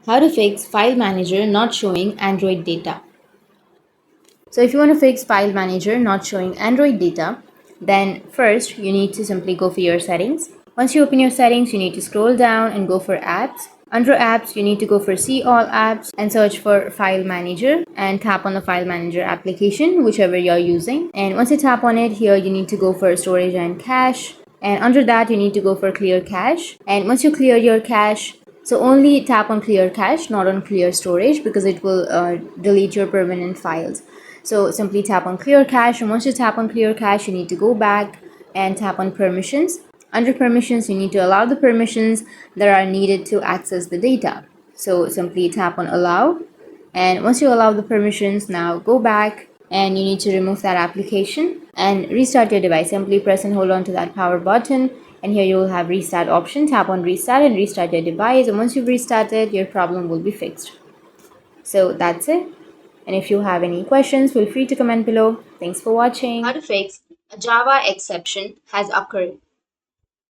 How to fix File Manager not showing Android data. So if you want to fix File Manager not showing Android data, then first you need to simply go for your settings. Once you open your settings, you need to scroll down and go for apps. Under apps, you need to go for see all apps and search for File Manager and tap on the File Manager application, whichever you're using. And once you tap on it, here you need to go for storage and cache. And under that, you need to go for clear cache. And once you clear your cache, so only tap on clear cache, not on clear storage, because it will delete your permanent files. So simply tap on clear cache, and once you tap on clear cache, you need to go back and tap on permissions. Under permissions, you need to allow the permissions that are needed to access the data. So simply tap on allow, and once you allow the permissions, now go back and you need to remove that application and restart your device. Simply press and hold on to that power button, and here you will have restart option. Tap on restart and restart your device, and once you've restarted, your problem will be fixed. So that's it. And if you have any questions, feel free to comment below. Thanks for watching. How to fix a Java exception has occurred.